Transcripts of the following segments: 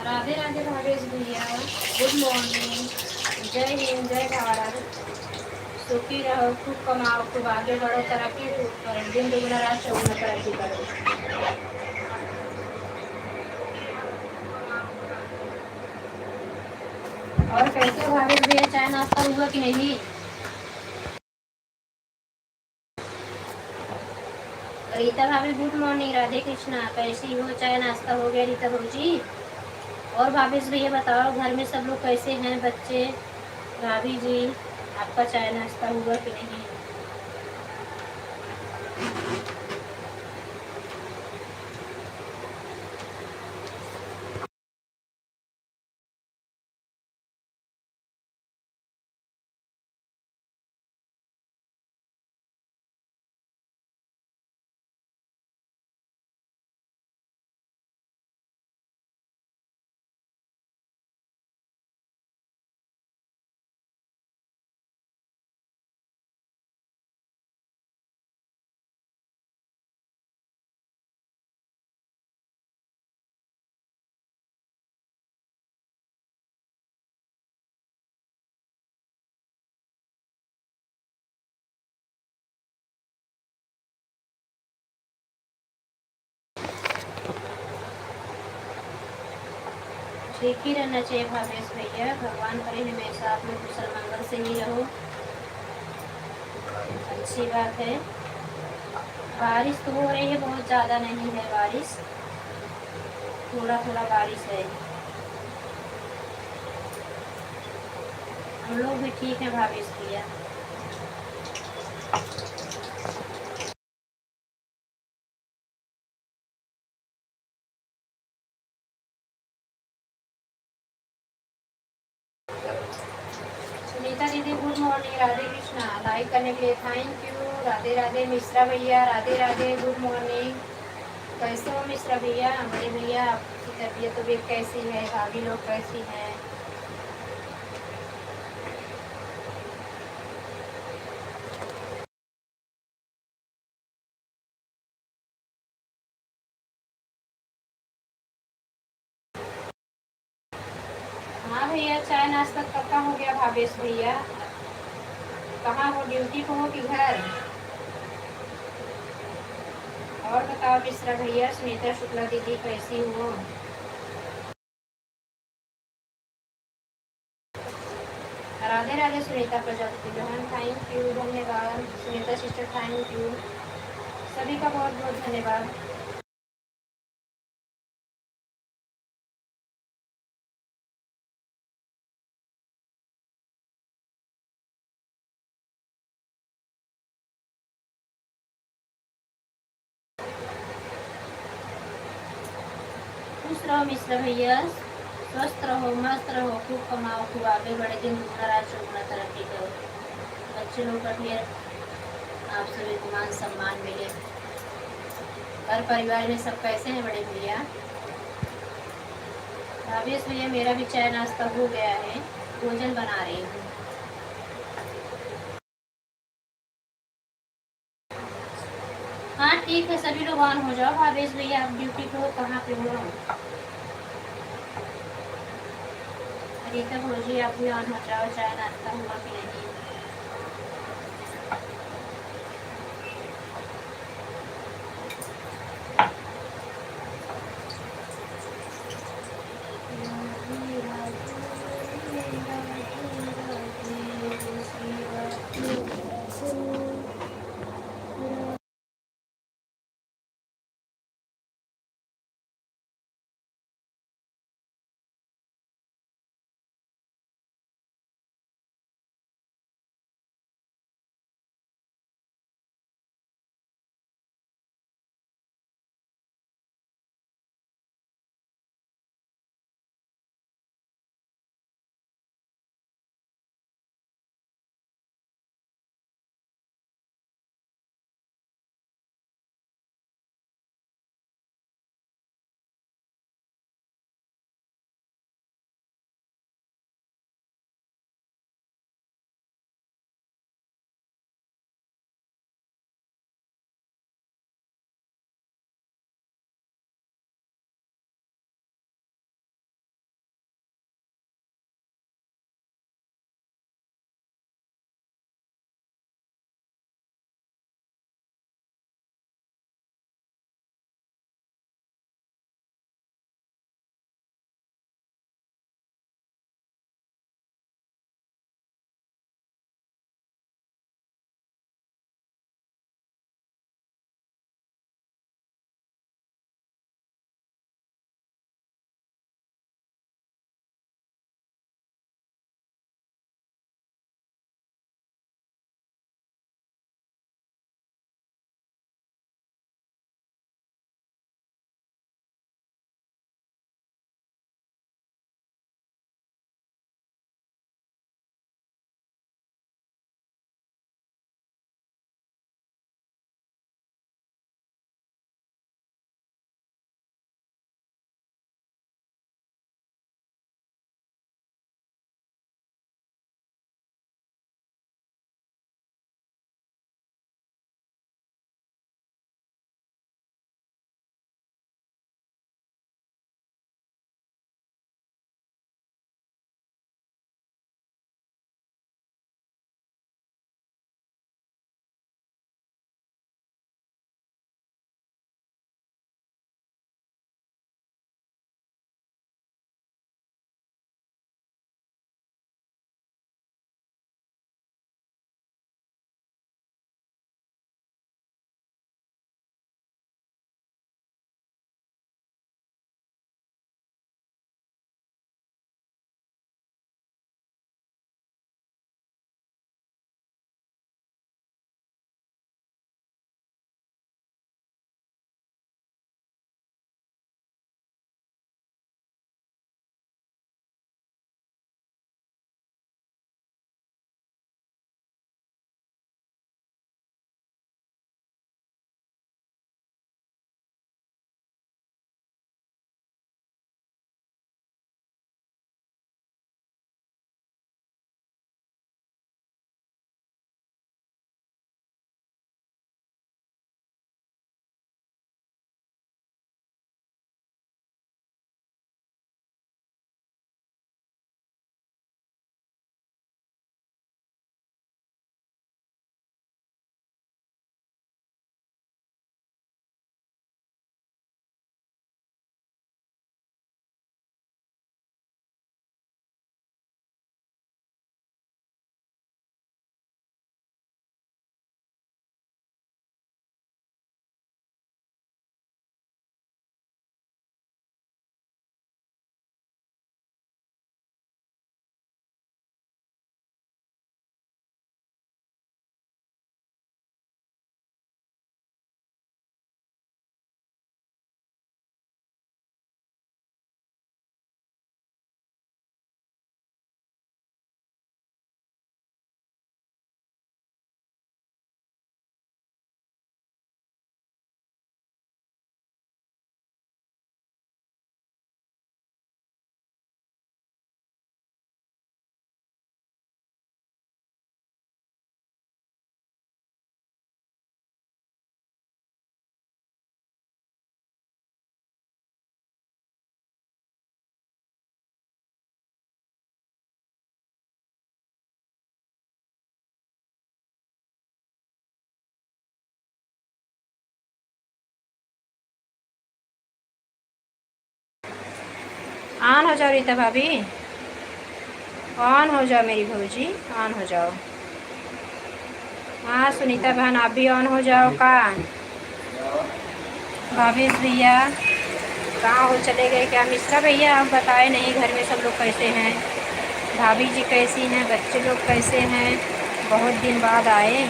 राधे राधे भावेश भैया, good morning. जय हिंद, जय भारत। सुखी रहो, खूब कमाओ, खूब आगे बढ़ो, तरक्की खूब करो, दिन दुगना रात चौगुना तरक्की करो। और कैसे हो भावेश भैया, चाय नाश्ता हुआ कि नहीं? रीता भाभी, गुड मॉर्निंग। राधे कृष्णा, कैसी हो? चाय नाश्ता हो गया रीता भौजी? और भावेश भैया बताओ, घर में सब लोग कैसे हैं? बच्चे, भाभी जी, आपका चाय नाश्ता हुआ कि नहीं? ठीक ही रहना चाहिए भावेश भैया। भगवान करे हमेशा आप लोग कुशल मंगल से ही रहो। अच्छी बात है। बारिश तो हो रही है, बहुत ज़्यादा नहीं है बारिश, थोड़ा थोड़ा बारिश है। हम लोग भी ठीक हैं भावेश भैया। सुनीता दीदी, good morning. Radhe Krishna, like करने के लिए थैंक यू। राधे राधे मिश्रा भैया, राधे राधे, गुड मॉर्निंग। कैसे हो मिश्रा भैया, बड़े भैया, आपकी तबीयत तबीयत कैसी है? भाभी लोग कैसी हैं? हाँ भैया, चाय नाश्ता कब का हो गया भावेश भैया? कहाँ हो, ड्यूटी पे हो कि घर? और बताओ मिश्रा भैया, सुनीता शुक्ला दीदी कैसी हो? राधे राधे सुनीता प्रजापति बहन, थैंक यू, धन्यवाद। Sunita sister, thank you. सभी का बहुत बहुत धन्यवाद। खुश रहो मिश्रा भैया, स्वस्थ रहो, मस्त रहो, खूब कमाओ, खूब आगे बढ़े, दिन दुगना रात चौगुना तरक्की करो। बच्चे लोग का भी आप सभी को मान सम्मान मिले। घर परिवार में सब कैसे हैं बड़े भैया? भावेश भैया, मेरा भी चाय नाश्ता हो गया है, भोजन बना रही हूँ। हाँ ठीक है, सभी लोग ऑन हो जाओ। भावेश भैया, आप ड्यूटी पे हो, कहाँ पे हो? रीता भौजी, आप भी ऑन हो जाओ। चाय नाश्ता हुआ कि नहीं? ऑन हो जाओ रीता भाभी, ऑन हो जाओ मेरी भौजी, ऑन हो जाओ। हाँ सुनीता बहन आप भी ऑन हो जाओ का। भावेश भैया कहाँ हो चले गए क्या? मिश्रा भैया आप बताए नहीं घर में सब लोग कैसे हैं? भाभी जी कैसी हैं? बच्चे लोग कैसे हैं? बहुत दिन बाद आए।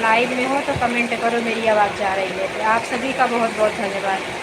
लाइव में हो तो कमेंट करो, मेरी आवाज़ जा रही है तो। आप सभी का बहुत बहुत धन्यवाद।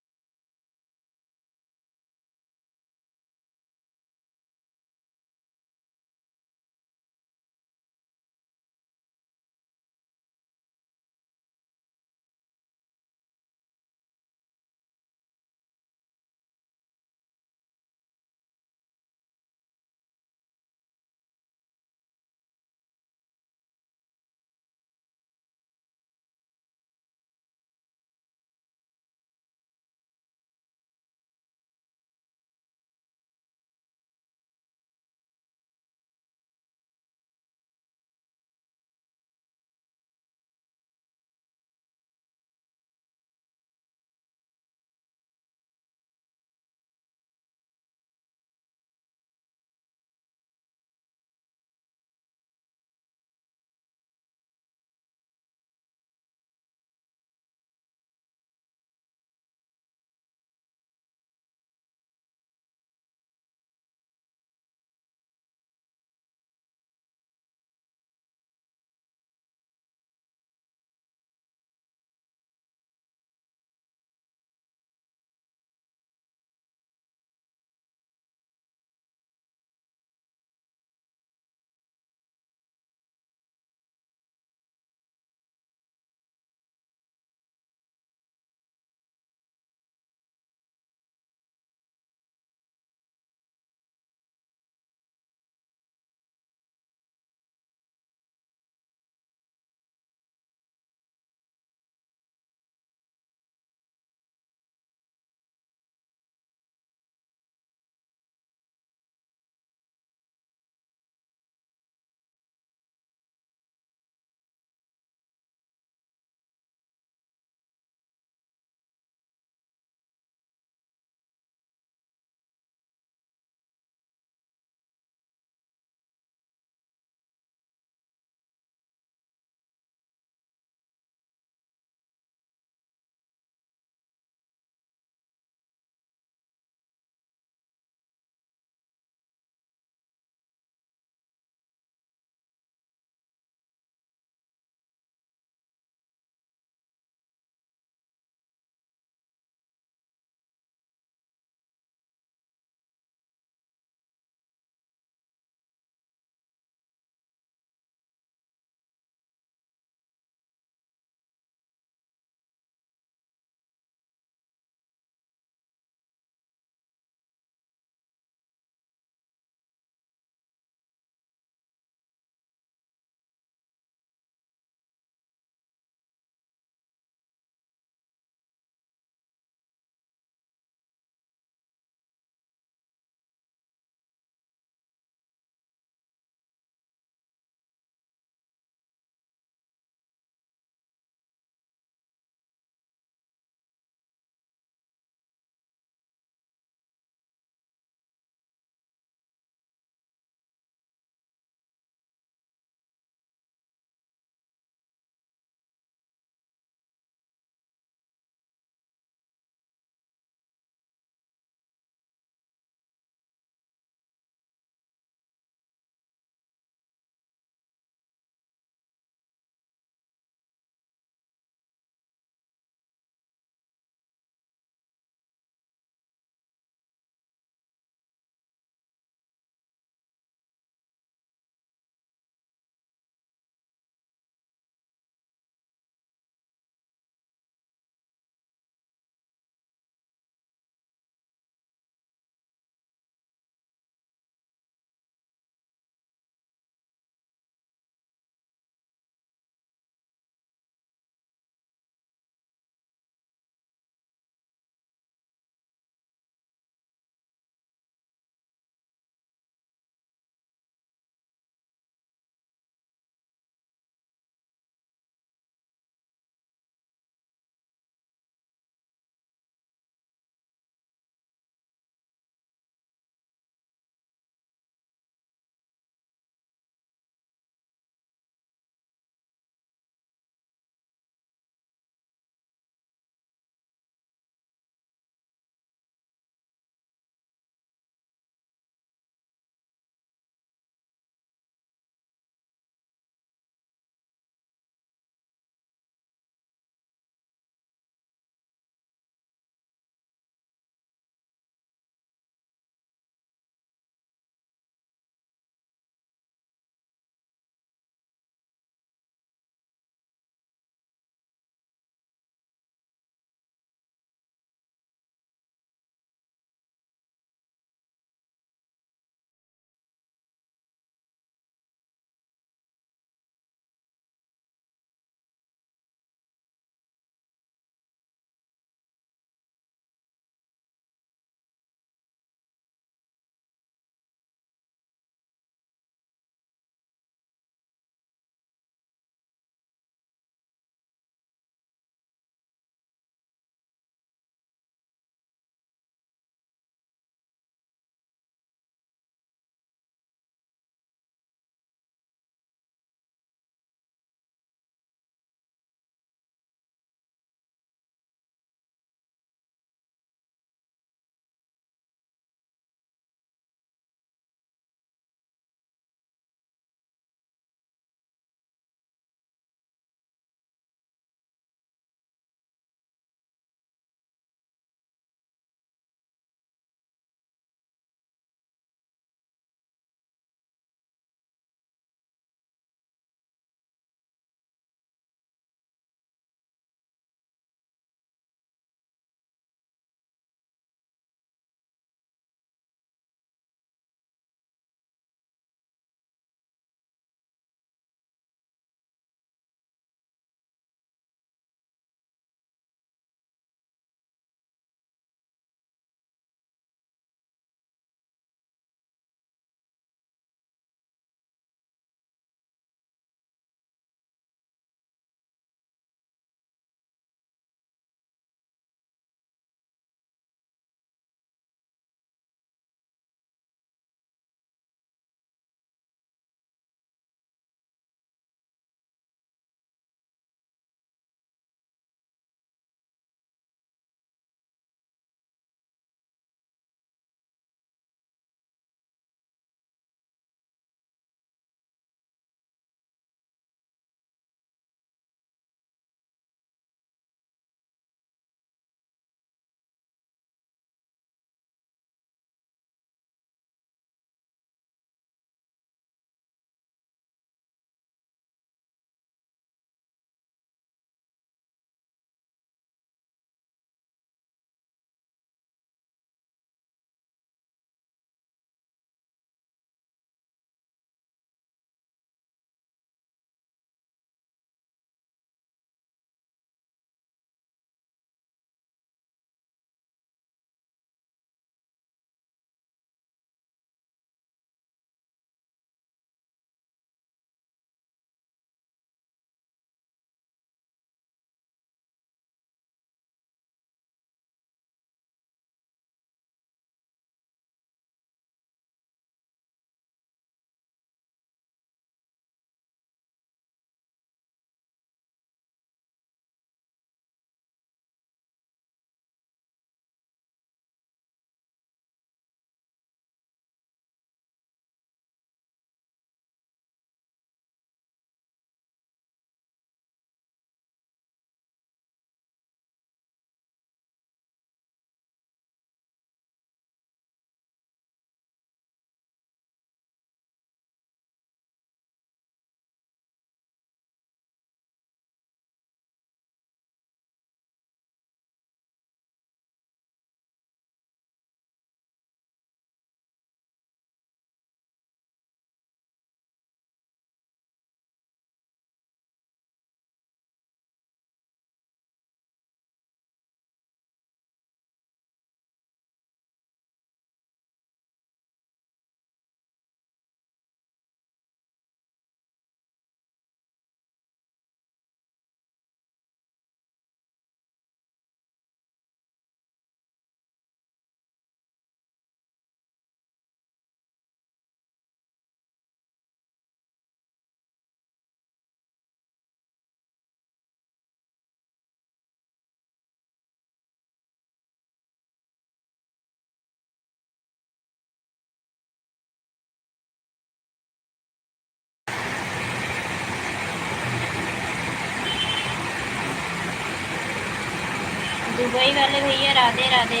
दुबई वाले भैया राधे राधे।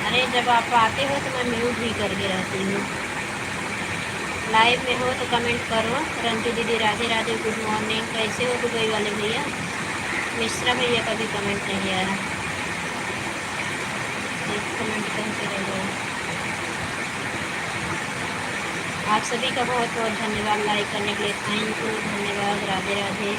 अरे जब आप आते हो तो मैं म्यूट भी करके रहती हूँ। लाइव में हो तो कमेंट करो। रंजू दीदी राधे राधे, गुड मॉर्निंग। कैसे हो दुबई वाले भैया? मिश्रा भैया का भी कमेंट नहीं आया, एक कमेंट करके रह गए। आप सभी का बहुत बहुत धन्यवाद लाइक करने के लिए। थैंक यू, धन्यवाद। राधे राधे।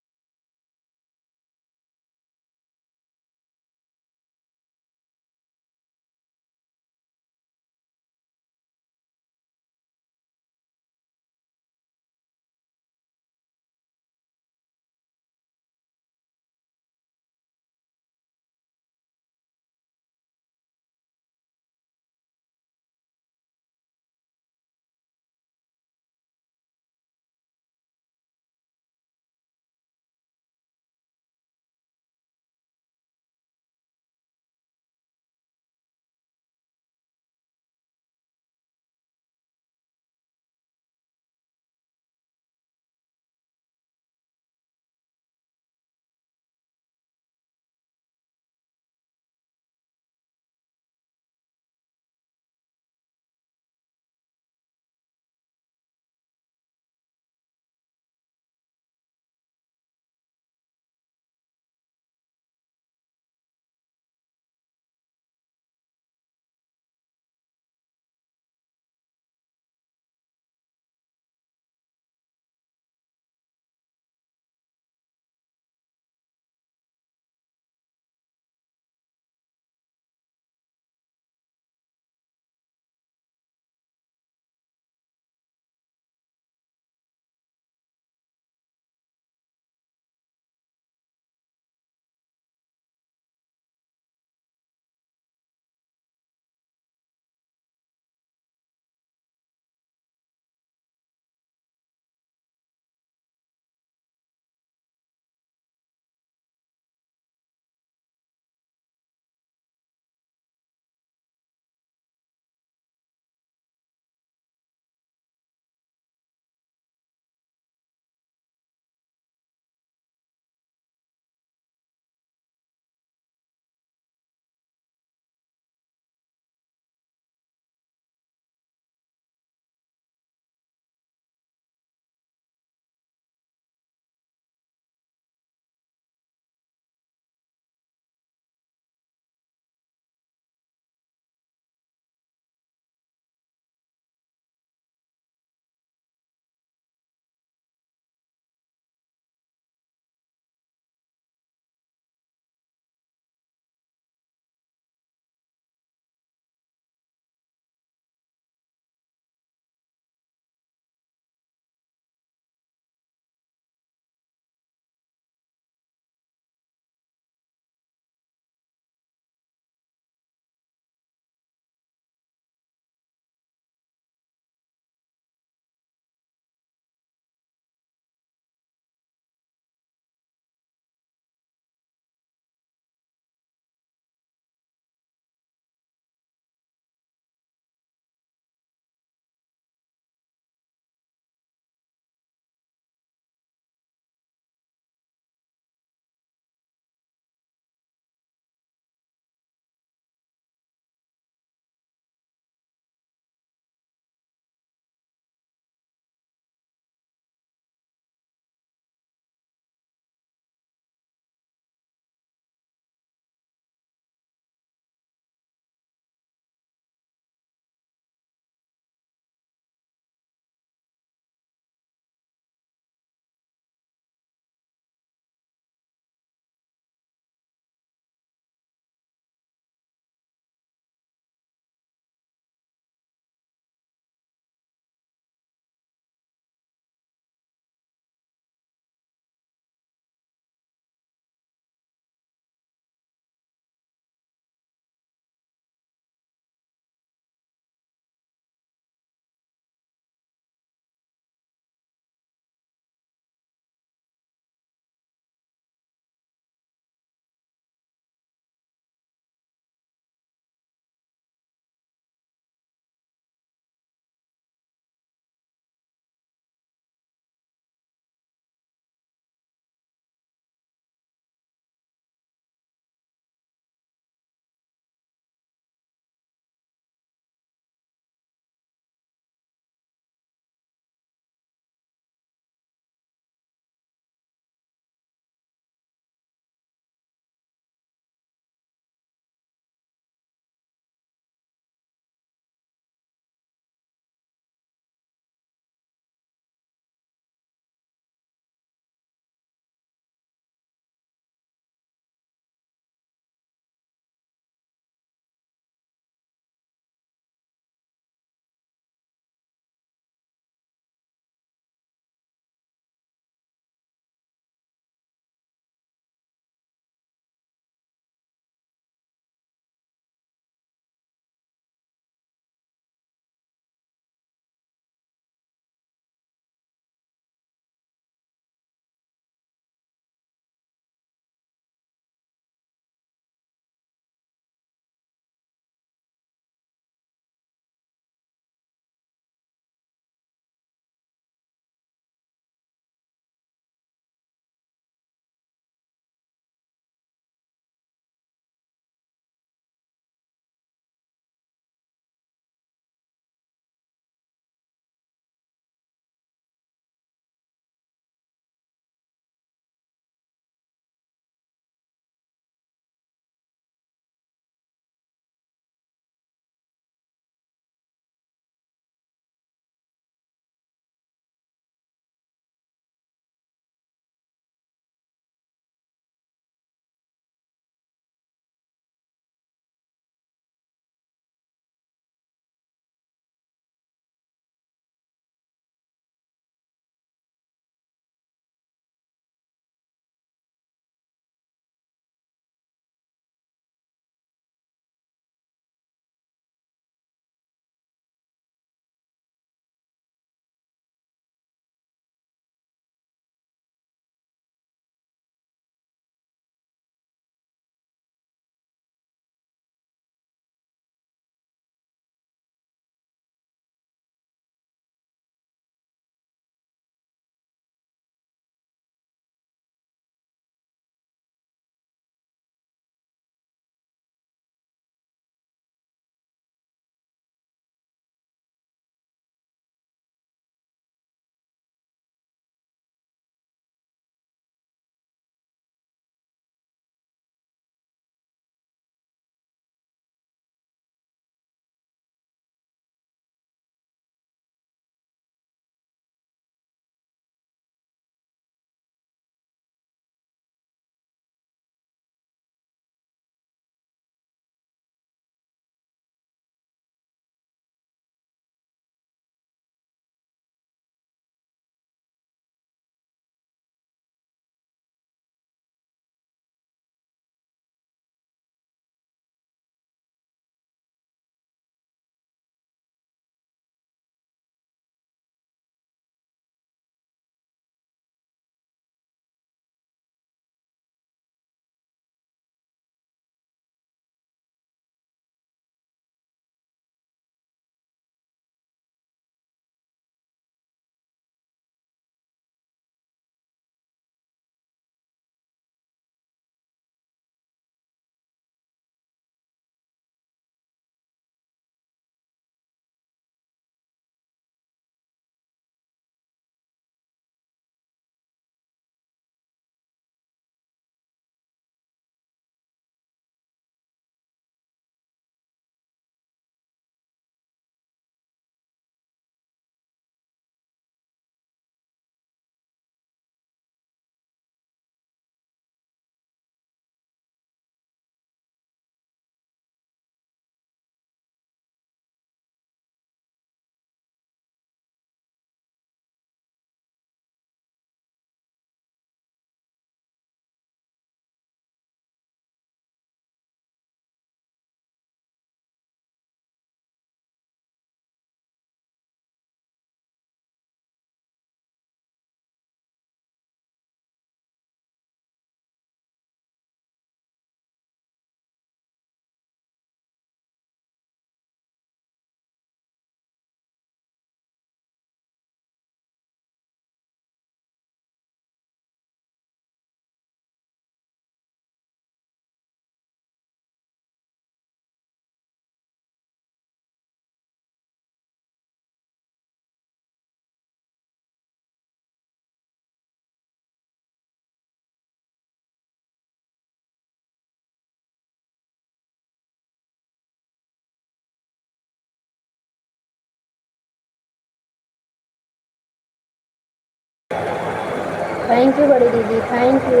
थैंक यू बड़ी दीदी, थैंक यू।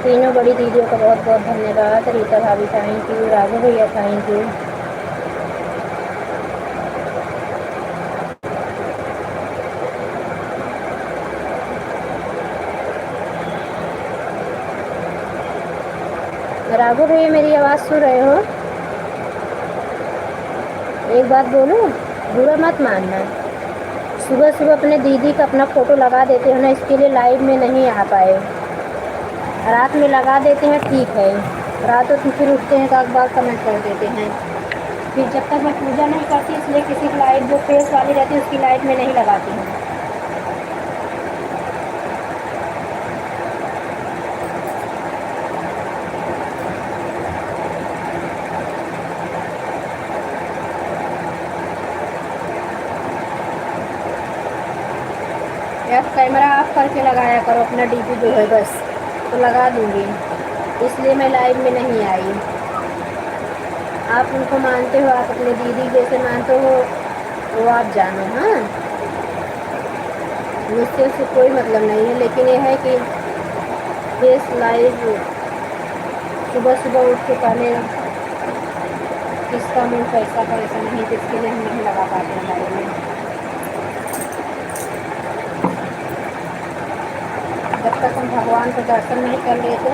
तीनों बड़ी दीदियों का बहुत बहुत धन्यवाद। रीता भाभी थैंक यू, राघव भैया थैंक यू। राघव भैया मेरी आवाज़ सुन रहे हो? एक बात बोलूं, बुरा मत मानना। सुबह सुबह अपने दीदी का अपना फ़ोटो लगा देते हो ना, इसके लिए लाइव में नहीं आ पाए। रात में लगा देते हैं ठीक है, रातों को फिर उठते हैं तो अखबार कमेंट कर देते हैं। फिर जब तक मैं पूजा नहीं करती इसलिए किसी की लाइव जो फेस वाली रहती है उसकी लाइव में नहीं लगाती हूँ। यार कैमरा ऑफ करके लगाया करो अपना डीपी जो है, बस तो लगा दूँगी, इसलिए मैं लाइव में नहीं आई। आप उनको मानते हो, आप अपने दीदी जैसे मानते हो, वो आप जानो। हाँ, मुझसे उससे कोई मतलब नहीं है, लेकिन ये है कि फेस लाइव सुबह सुबह उठ के पहले किसका मूड कैसा कैसा नहीं, जिसके लिए हम नहीं लगा पाते हैं लाइव में। जब तक हम भगवान को दर्शन नहीं कर लेते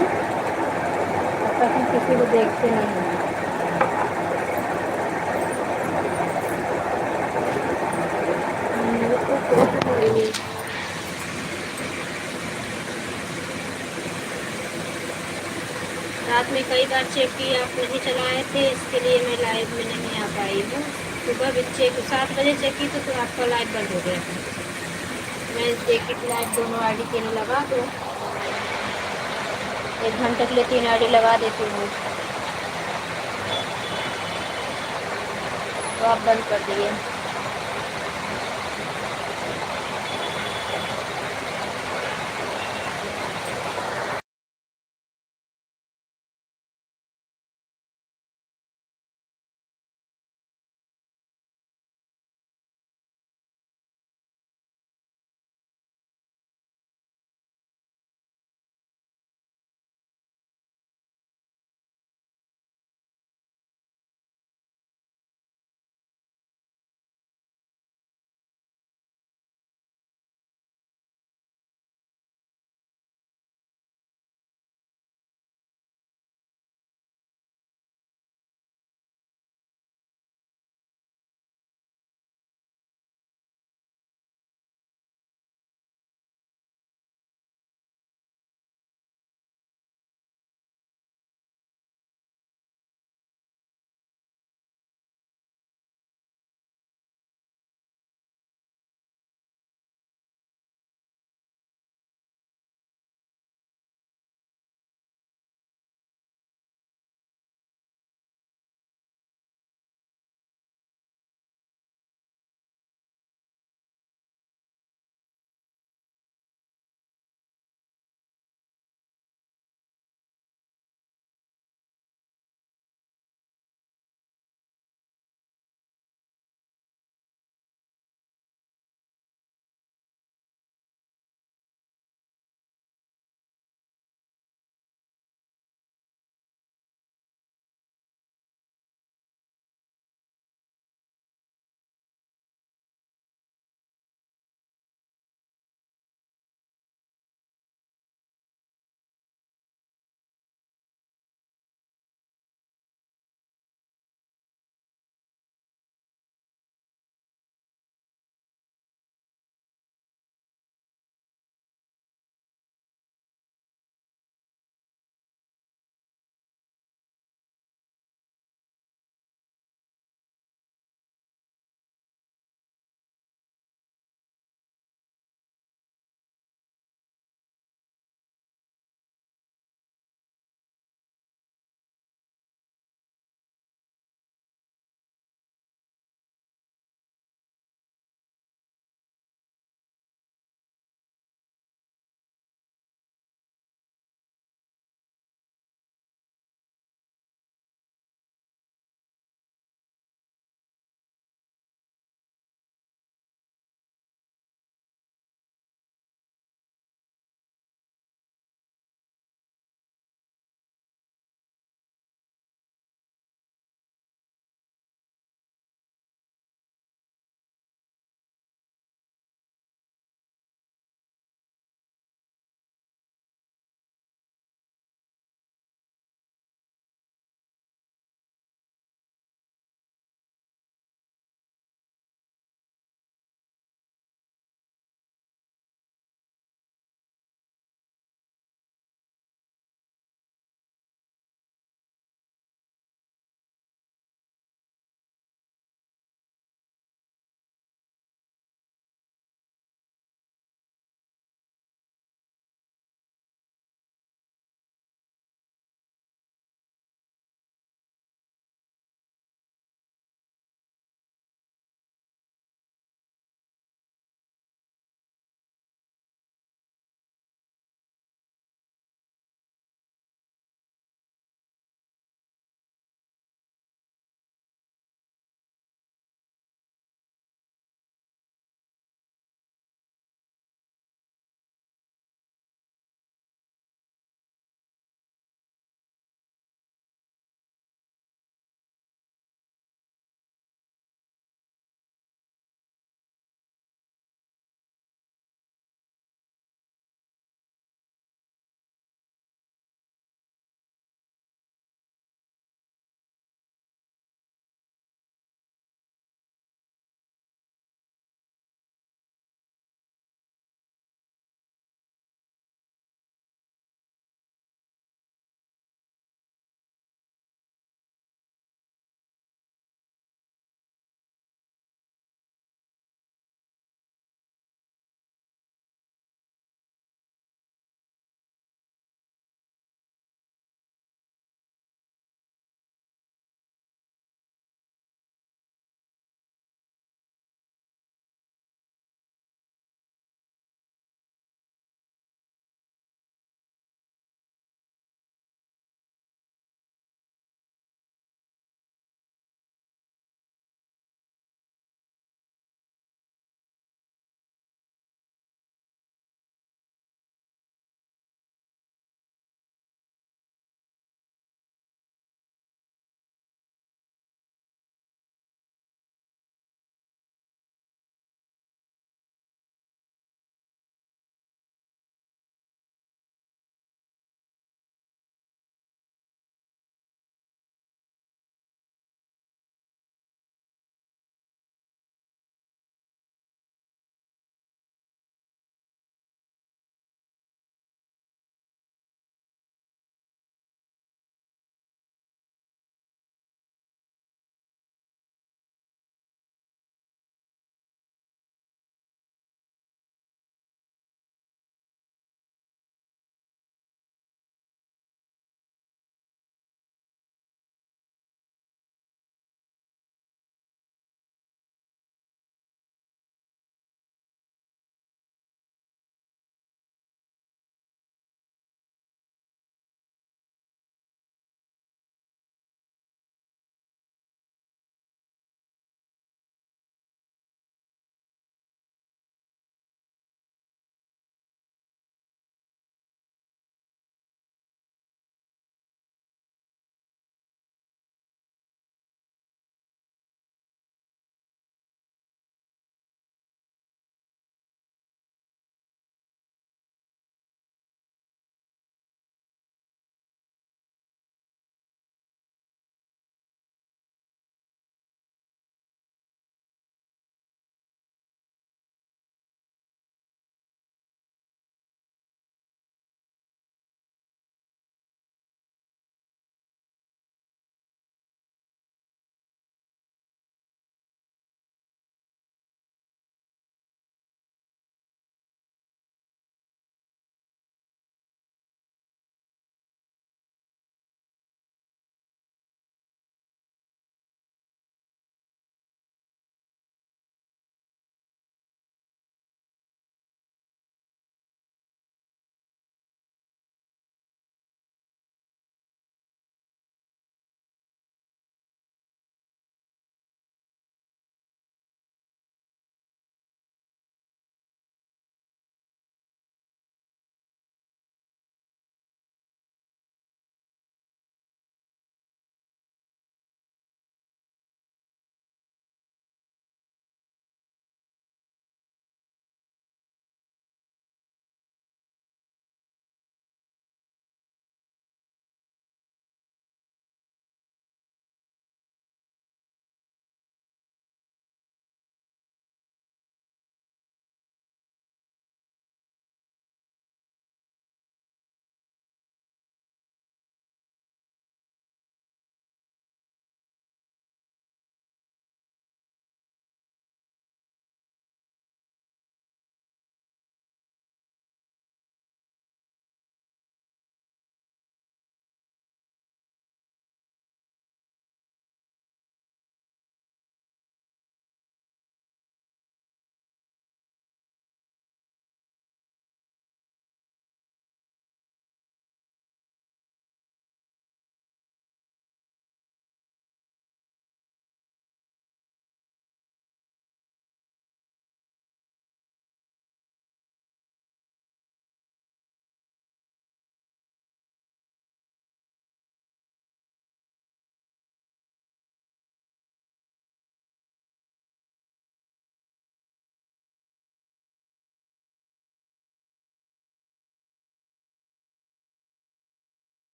तब तक हम किसी को देखते नहीं हैं। रात में कई बार चेक किया, आप नहीं चलाए थे, इसके लिए मैं लाइव में नहीं आ पाई हूँ। सुबह भी चेक 7 बजे चेक की तो आपका लाइव बंद हो गया था। मैं देखी कि लाइव दोनों आईडी के लिए लगा दो, 1 घंटे के लिए 3 आईडी लगा देती हूँ, तो आप बंद कर दिए।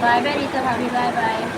बाय बाय रीता भाभी, बाय बाय।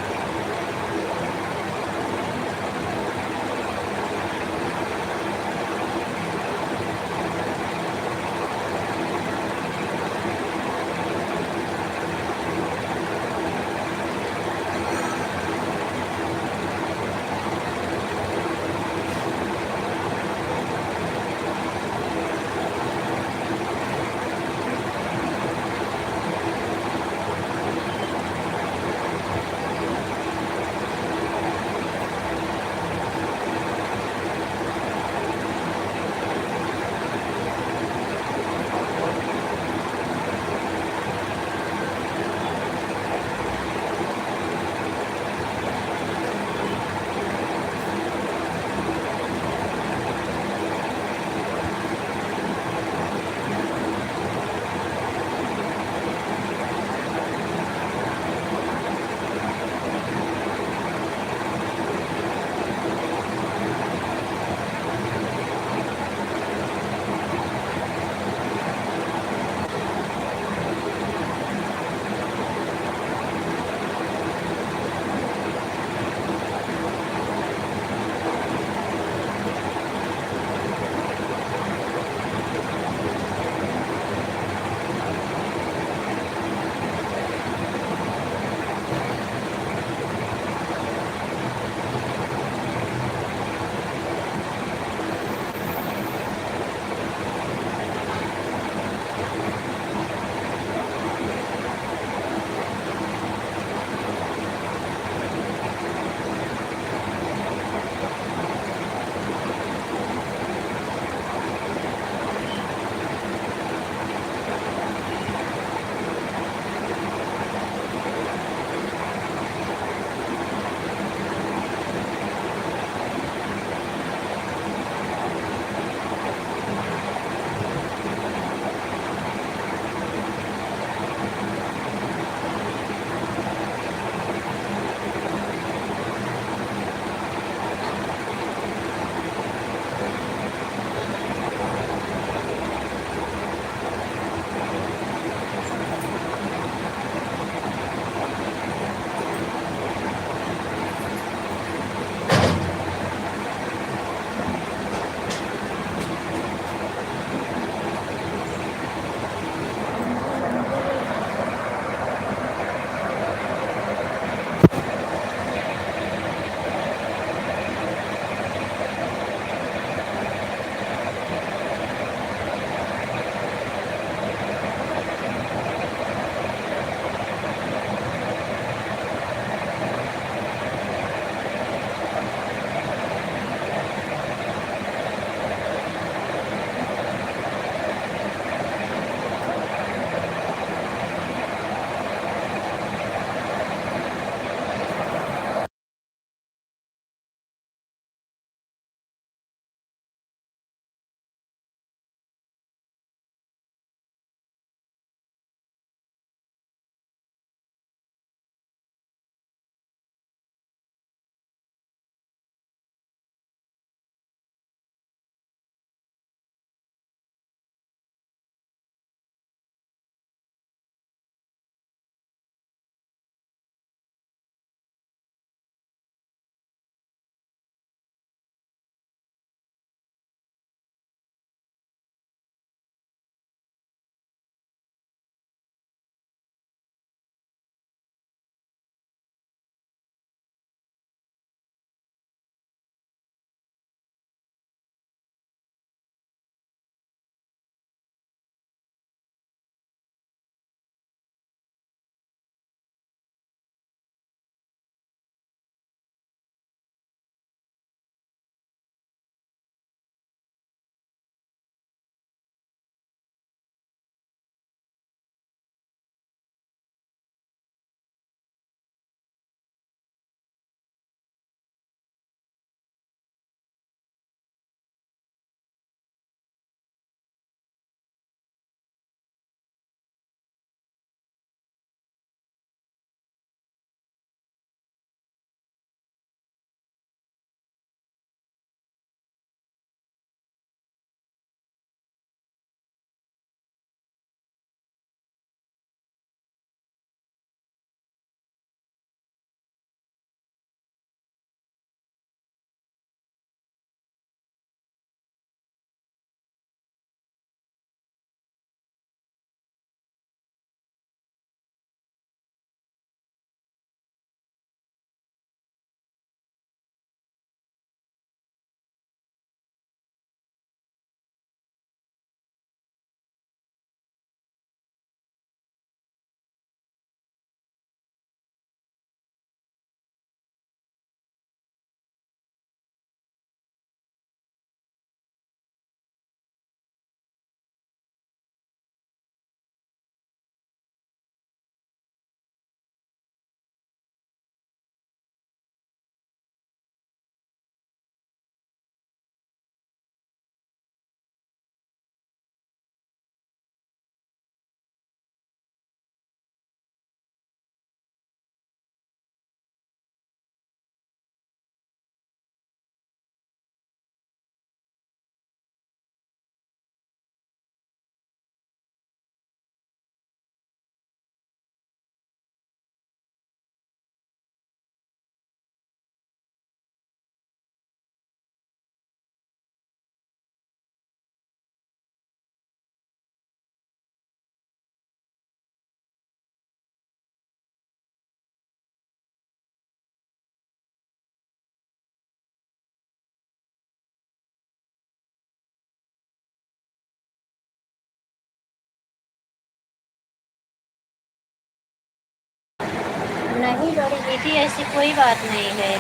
नहीं बड़ी दीदी, ऐसी कोई बात नहीं है।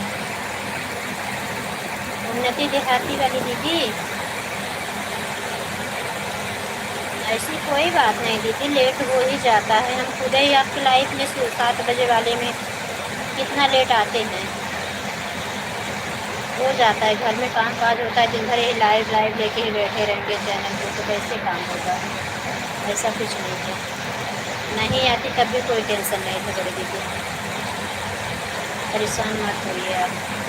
उन्नति देहाती वाली दीदी, ऐसी कोई बात नहीं दीदी, लेट हो ही जाता है। हम खुद ही आपकी लाइफ में 7 बजे वाले में कितना लेट आते हैं। हो जाता है, घर में काम काज होता है, दिन भर ही लाइव लाइव लेके ही बैठे रहेंगे चैनल पे, तो कैसे काम होगा। ऐसा कुछ नहीं है, नहीं आती तब भी कोई टेंशन नहीं था बड़ी दीदी, परेशान मत होइए आप।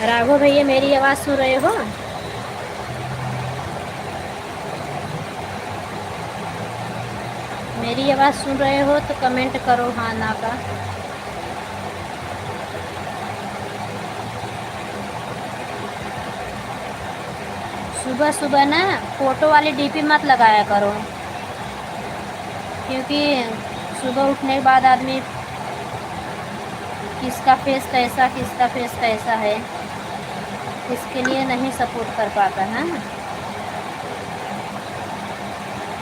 राघव भैया, मेरी आवाज़ सुन रहे हो? मेरी आवाज़ सुन रहे हो तो कमेंट करो हाँ ना का। सुबह सुबह ना फोटो वाली डीपी मत लगाया करो, क्योंकि सुबह उठने के बाद आदमी किसका फेस कैसा, किसका फेस कैसा है, इसके लिए नहीं सपोर्ट कर पाता है।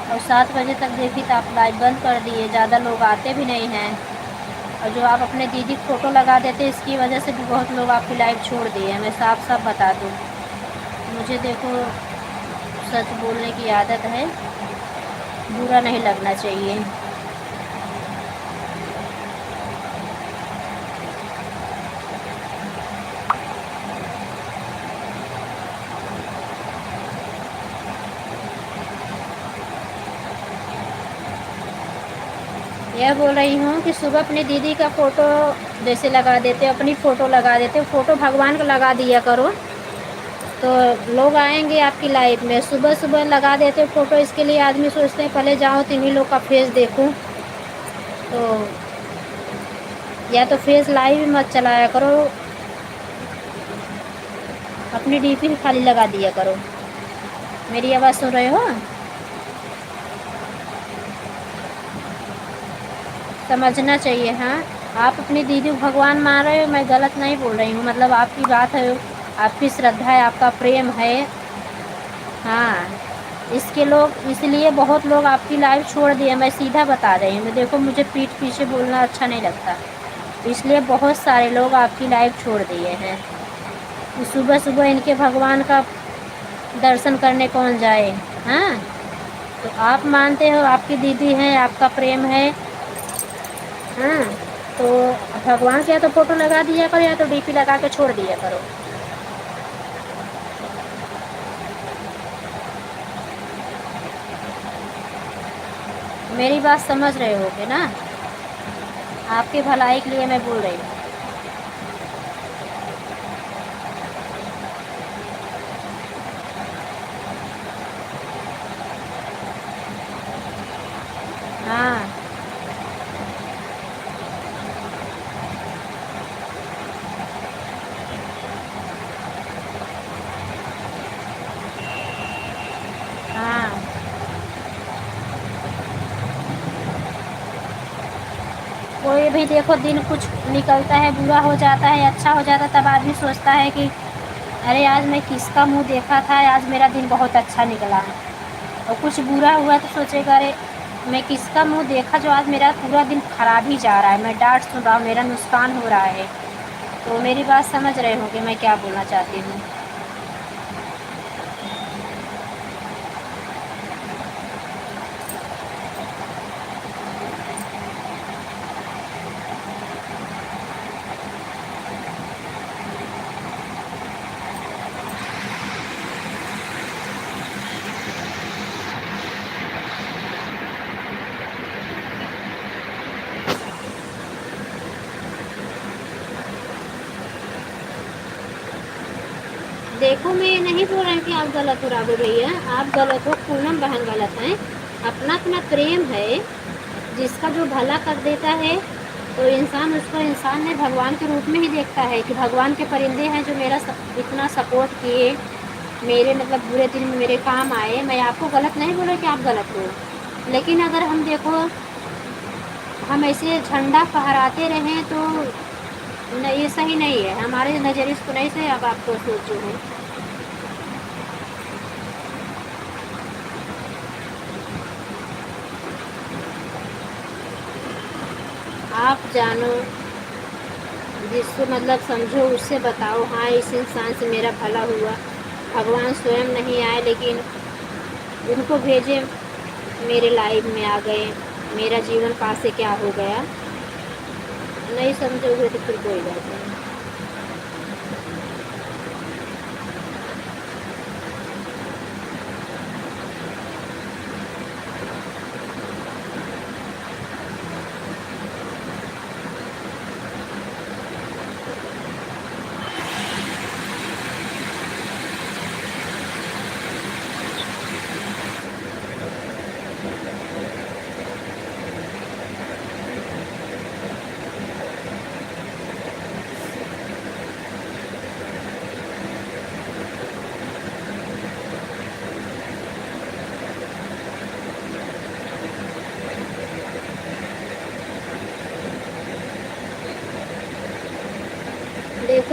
और 7 बजे तक देखी तो आप लाइव बंद कर दिए, ज़्यादा लोग आते भी नहीं हैं। और जो आप अपने दीदी की फ़ोटो लगा देते, इसकी वजह से भी बहुत लोग आपकी लाइव छोड़ दिए। मैं साफ साफ बता दूँ, मुझे देखो सच बोलने की आदत है, बुरा नहीं लगना चाहिए। यह बोल रही हूँ कि सुबह अपनी दीदी का फ़ोटो जैसे लगा देते हो, अपनी फ़ोटो लगा देते हो, फ़ोटो भगवान का लगा दिया करो, तो लोग आएंगे आपकी लाइफ में। सुबह सुबह लगा देते हो फ़ोटो, इसके लिए आदमी सोचते हैं पहले जाओ तो इन्हीं लोग का फेस देखूं। तो या तो फेस लाइव मत चलाया करो, अपनी डीपी खाली लगा दिया करो। मेरी आवाज़ सुन रहे हो? समझना चाहिए। हाँ, आप अपनी दीदी को भगवान मान रहे हो, मैं गलत नहीं बोल रही हूँ, मतलब आपकी बात है, आपकी श्रद्धा है, आपका प्रेम है। हाँ, इसके लोग इसलिए बहुत लोग आपकी लाइफ छोड़ दिए, मैं सीधा बता रही हूँ। देखो मुझे पीठ पीछे बोलना अच्छा नहीं लगता, इसलिए बहुत सारे लोग आपकी लाइफ छोड़ दिए हैं। तो सुबह सुबह इनके भगवान का दर्शन करने कौन जाए? हाँ, तो आप मानते हो, आपकी दीदी है, आपका प्रेम है। हाँ, तो भगवान के या तो फोटो लगा दिया करो, या तो डीपी लगा के छोड़ दिया करो। मेरी बात समझ रहे होगे ना? आपके भलाई के लिए मैं बोल रही हूँ। हाँ, हाँ, कोई भी देखो दिन कुछ निकलता है, बुरा हो जाता है, अच्छा हो जाता है, तब आदमी सोचता है कि अरे आज मैं किसका मुंह देखा था, आज मेरा दिन बहुत अच्छा निकला। और कुछ बुरा हुआ तो सोचेगा अरे मैं किसका मुंह देखा जो आज मेरा पूरा दिन खराब ही जा रहा है, मैं डांट सुन रहा हूँ, मेरा नुकसान हो रहा है। तो मेरी बात समझ रहे हो कि मैं क्या बोलना चाहती हूँ? देखो मैं ये नहीं बोल रही कि आप गलत हो राघव भैया, आप गलत हो, पूनम बहन गलत हैं। अपना अपना प्रेम है, जिसका जो भला कर देता है तो इंसान उसको इंसान ने भगवान के रूप में ही देखता है कि भगवान के परिंदे हैं जो मेरा इतना सपोर्ट किए, मेरे मतलब बुरे दिन में मेरे काम आए। मैं आपको गलत नहीं बोला कि आप गलत हो, लेकिन अगर हम देखो हम ऐसे झंडा फहराते रहें तो नहीं, ये सही नहीं है, हमारे नज़रिए से तो नहीं सही। अब आपको सोचो है, आप जानो जिसको मतलब समझो, उससे बताओ हाँ इस इंसान से मेरा भला हुआ। भगवान स्वयं नहीं आए, लेकिन उनको भेजे, मेरे लाइफ में आ गए, मेरा जीवन पास से क्या हो गया। नहीं समझोगे तो फिर कोई बात नहीं।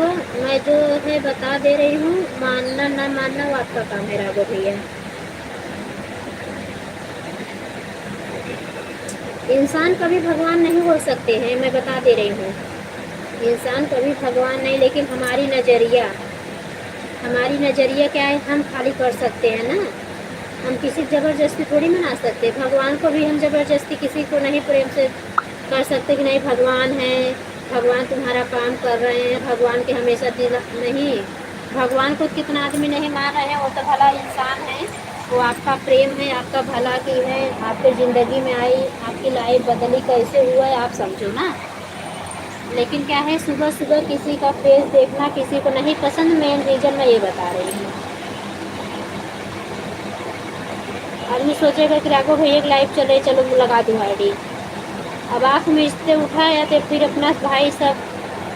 मैं जो है बता दे रही हूँ, मानना ना मानना वो आपका काम है राघव भैया। इंसान कभी भगवान नहीं हो सकते हैं, मैं बता दे रही हूँ। इंसान कभी भगवान नहीं, लेकिन हमारी नज़रिया क्या है, हम खाली कर सकते हैं ना। हम किसी ज़बरदस्ती थोड़ी मना सकते। भगवान को भी हम ज़बरदस्ती किसी को नहीं प्रेम से कर सकते कि नहीं भगवान है, भगवान तुम्हारा काम कर रहे हैं, भगवान के हमेशा दिल नहीं। भगवान को कितना आदमी नहीं मान रहे हैं, वो तो भला इंसान है। वो आपका प्रेम है, आपका भला की है, आपकी ज़िंदगी में आई, आपकी लाइफ बदली कैसे हुआ है आप समझो ना। लेकिन क्या है, सुबह सुबह किसी का फेस देखना किसी को नहीं पसंद। मेन रीज़न मैं ये बता रही हूँ। आदमी सोचेगा कि राघव भैया एक लाइव चले, चलो लगा दूँ आईडी। अब आँख में इससे उठाया तो फिर अपना भाई सब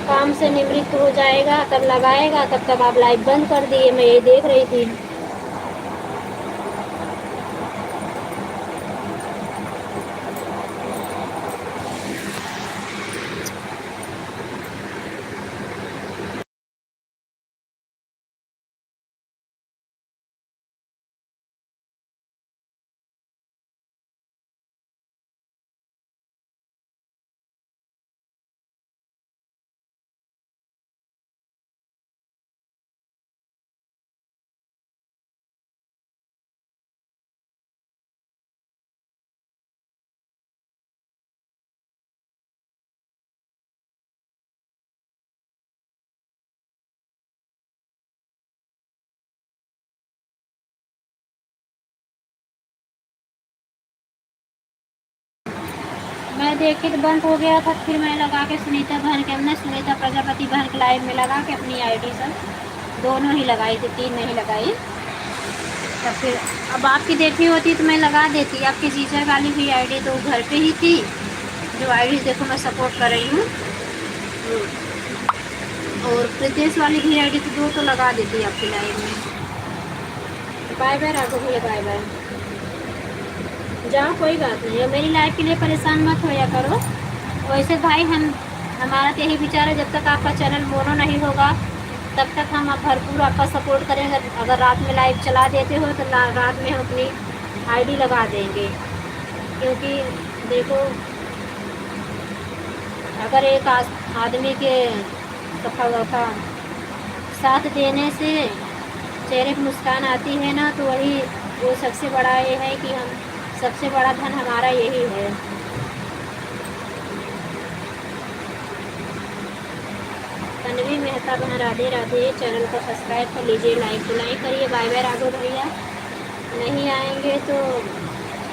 काम से निवृत्त हो जाएगा, तब लगाएगा, तब तक आप लाइव बंद कर दिए। मैं ये देख रही थी। मैं देख के तो बंद हो गया था, फिर मैं लगा के सुनीता बहन के, हमने सुनीता प्रजापति बहन के लाइव में लगा के अपनी आईडी सब दोनों ही लगाई थी, 3 नहीं लगाई। तब फिर अब आपकी देखी होती तो मैं लगा देती। आपकी जीजा वाली भी आईडी तो घर पे ही थी, जो आईडी देखो मैं सपोर्ट कर रही हूँ। और प्रीतेश वाली भी आईडी तो 2 तो लगा देती आपकी लाइव में। बाय बाय राघव भैया, बाय बाय। जाओ, कोई बात नहीं है, मेरी लाइफ के लिए परेशान मत होया करो। वैसे भाई हमारा तो यही विचार है, जब तक आपका चैनल मोनो नहीं होगा तब तक हम भरपूर आपका सपोर्ट करेंगे। अगर रात में लाइव चला देते हो तो रात में हम अपनी आईडी लगा देंगे। क्योंकि देखो, अगर एक आदमी के सफलता साथ देने से चेहरे पर मुस्कान आती है ना, तो वही वो सबसे बड़ा ये है कि हम सबसे बड़ा धन हमारा यही है। तन्वी मेहता बहन, राधे राधे। चैनल को सब्सक्राइब कर लीजिए, लाइक तो लाइक करिए। बाय बाय राघव भैया। नहीं आएंगे तो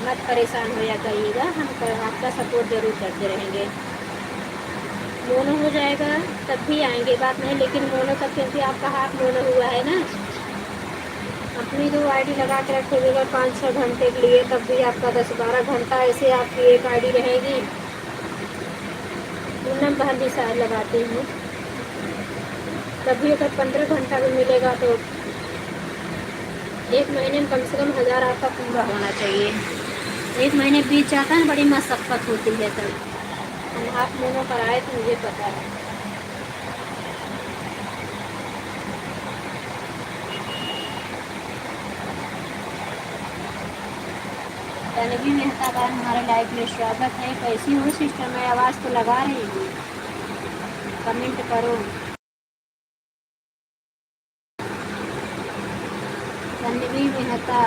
मत परेशान होया करिएगा, हम आपका सपोर्ट ज़रूर करते रहेंगे। मोनो हो जाएगा तब भी आएंगे, बात नहीं, लेकिन मोनो तब, क्योंकि आपका हाथ मोनो हुआ है ना। अपनी 2 आईडी लगा के रखिएगा 5-6 घंटे के लिए, तब भी आपका 10-12 घंटा ऐसे आपकी एक आईडी रहेगी। पूनम बहन भी शायद लगाती हूँ, तभी अगर 15 घंटा भी मिलेगा तो 1 महीने में कम से कम 1000 आपका पूरा होना चाहिए। 1 महीने बीत जाता है ना, बड़ी मशक्क़त होती है। तब हम आप मोनो कराए तो मुझे पता है। तन्वी मेहता बहन, हमारे लाइव में स्वागत है। कैसी हो सिस्टर? मैं आवाज़ तो लगा रही हूँ, कमेंट करो। तन्वी मेहता,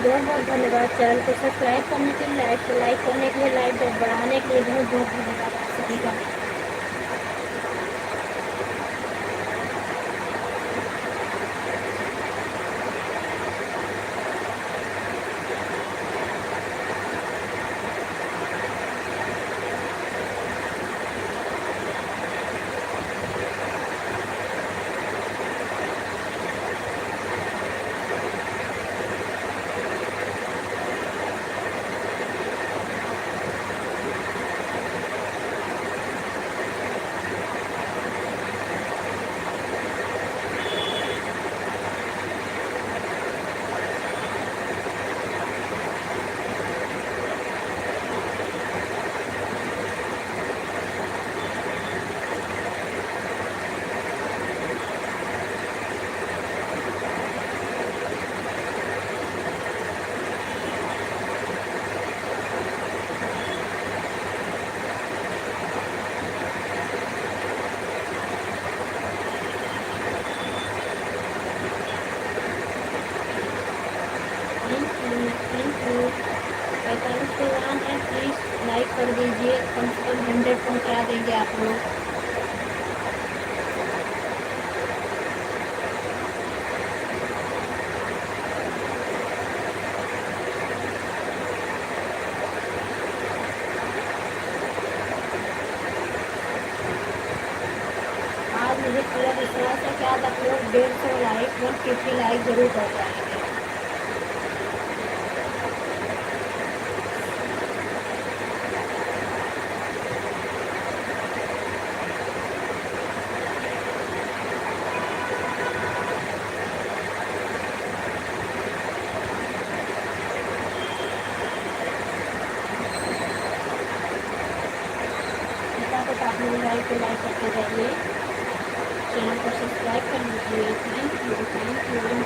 बहुत बहुत धन्यवाद। चैनल को सब्सक्राइब करने के लिए, लाइक करने के लिए, लाइक बढ़ाने के लिए बहुत बहुत धन्यवाद आप सभी का। Thank you. 45 पे वन है, प्लीज़ लाइक कर दीजिए, कम से कम 100 पहुँचा देंगे आप लोग। आज मुझे पूरा विश्वास है कि आज आप लोग 150 लाइक 150 लाइक जरूर कर पाएंगे। फटाफट आप लोग लाइक को लाइक करते जाइए, चैनल को सब्सक्राइब कर लीजिए। Thank you.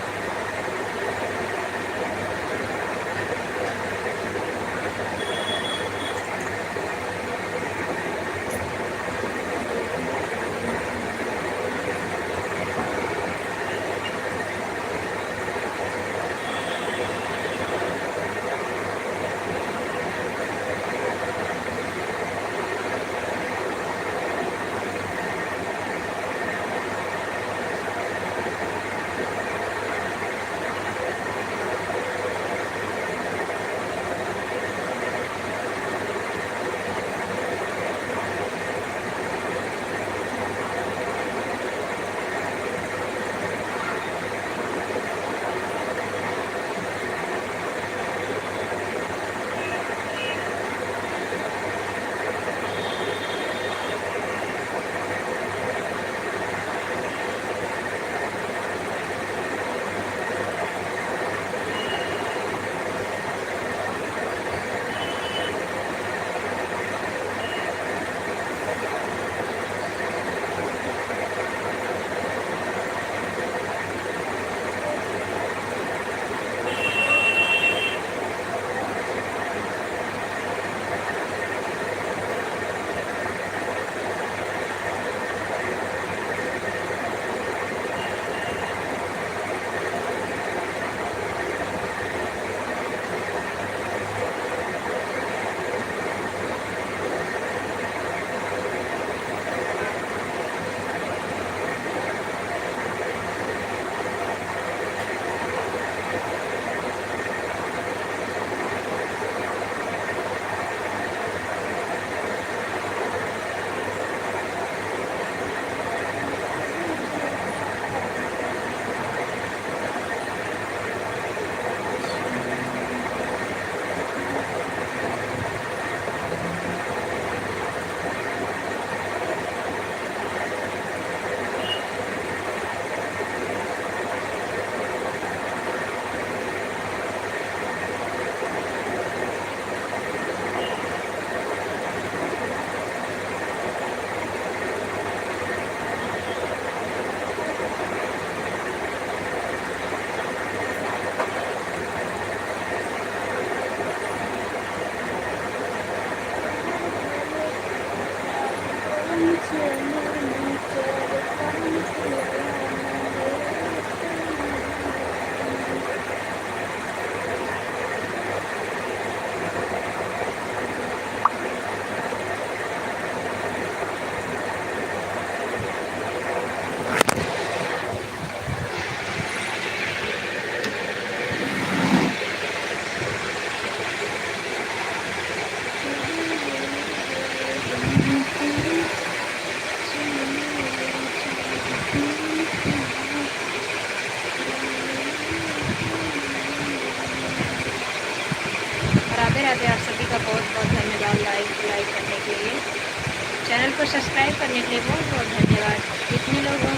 चैनल को सब्सक्राइब करने के लिए बहुत बहुत धन्यवाद। जितने लोग हो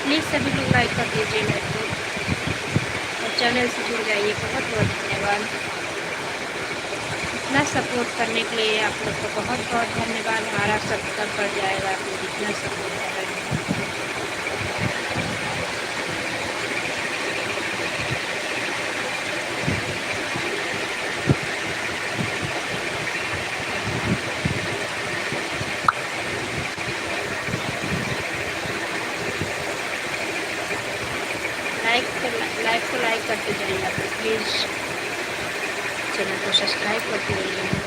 प्लीज़ सभी लोग लाइक कर दीजिए मेरे को और चैनल से जुड़ जाइए। बहुत बहुत धन्यवाद। इतना सपोर्ट करने के लिए आप लोग को बहुत बहुत धन्यवाद। हमारा सब तब बढ़ जाएगा आप लोग इतना सपोर्ट कर रहे हैं। लाइक को लाइक करते जाइए आप प्लीज़। चैनल को सब्सक्राइब करते रहिए।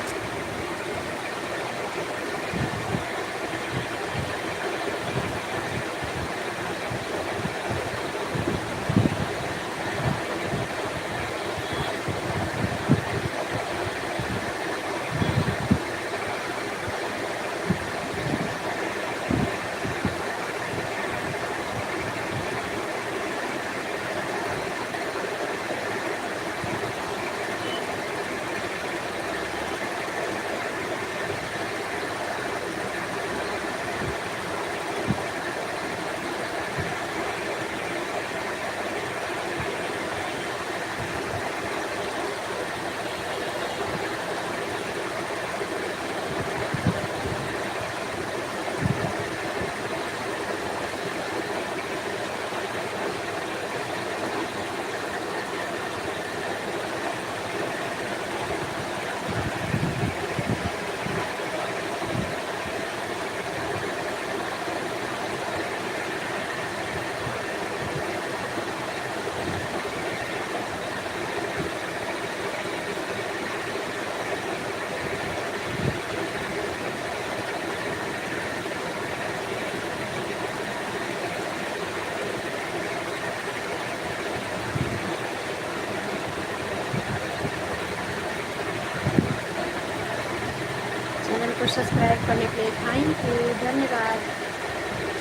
चैनल को सब्सक्राइब करने के लिए थैंक यू, धन्यवाद।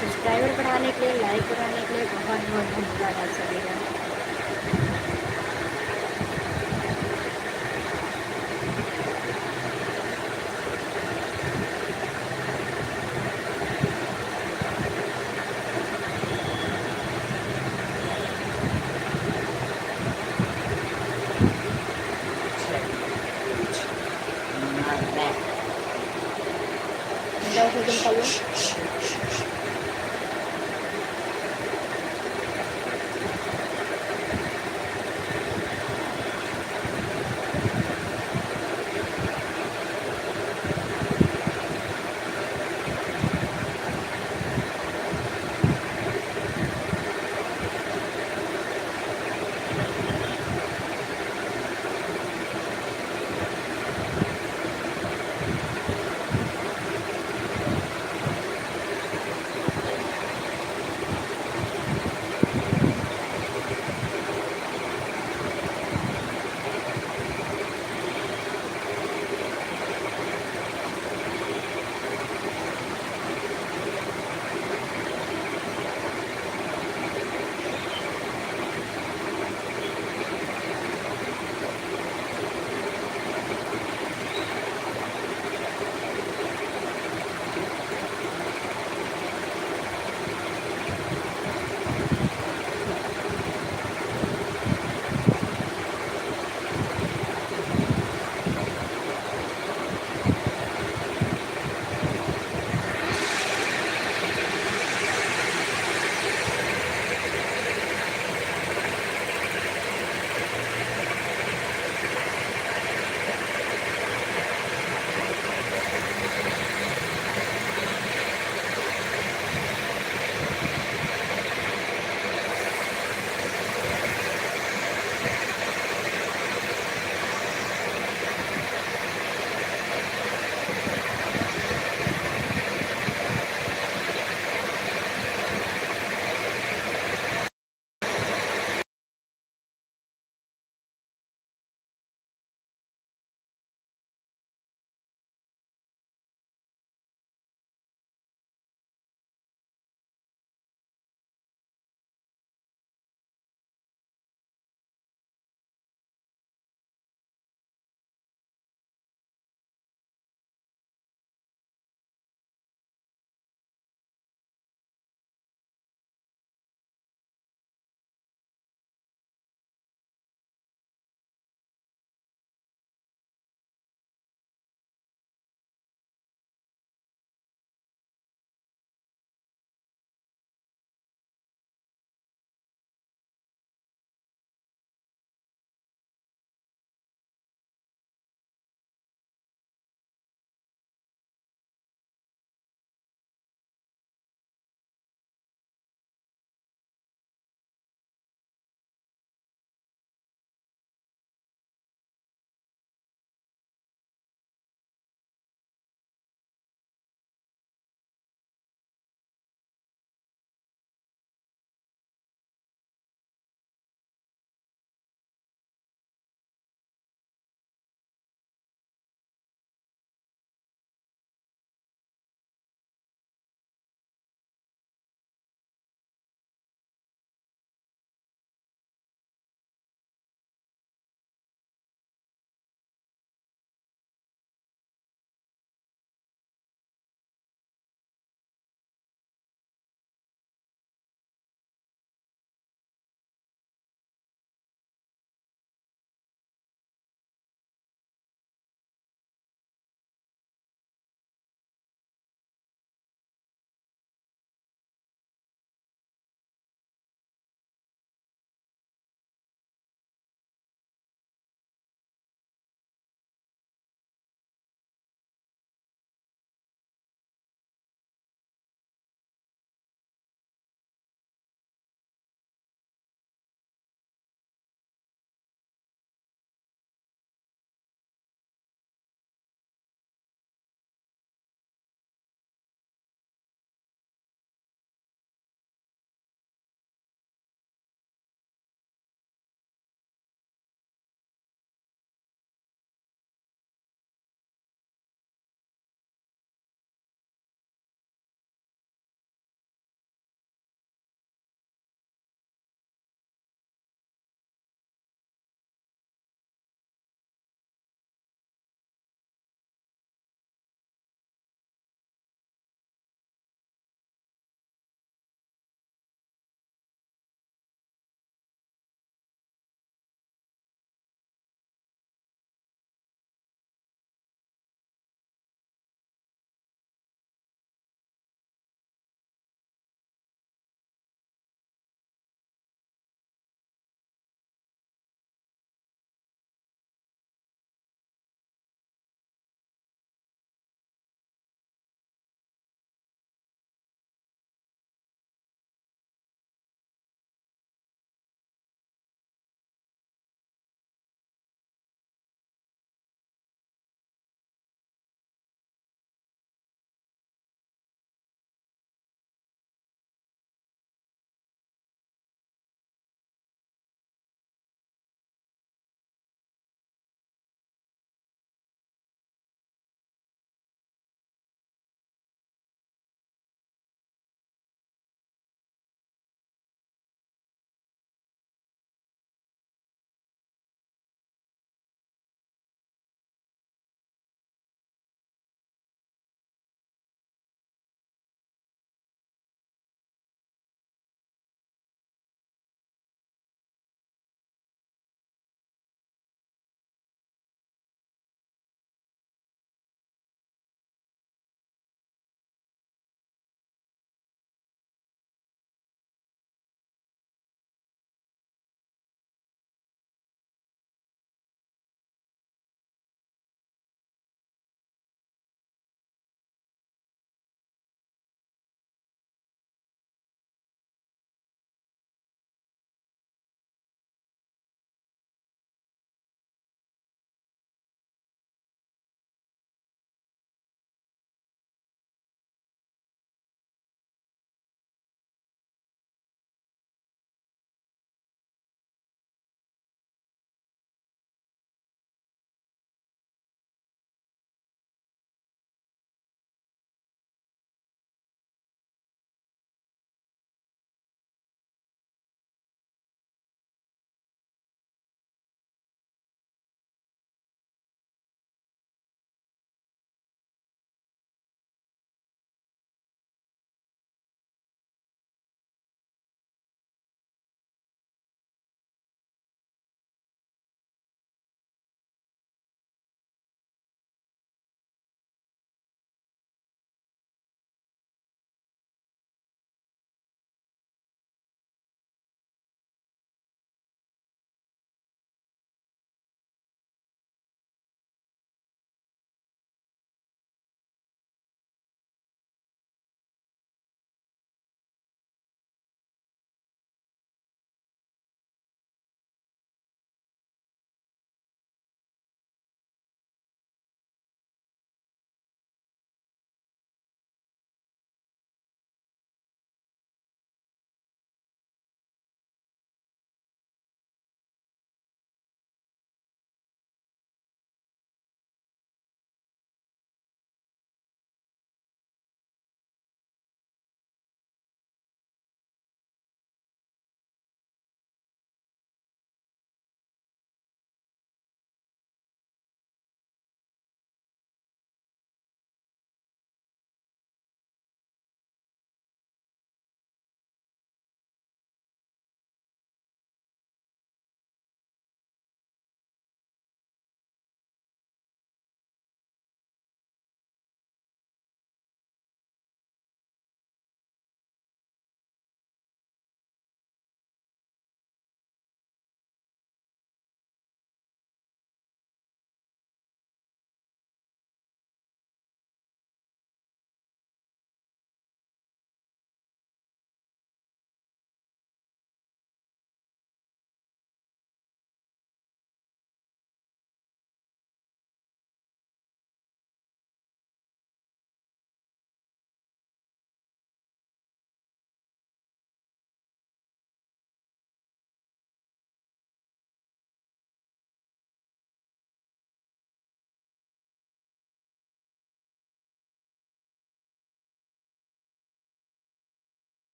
सब्सक्राइबर बढ़ाने के लिए, लाइक बढ़ाने के लिए बहुत बहुत धन्यवाद आप सभी का। Daw ko din kayo.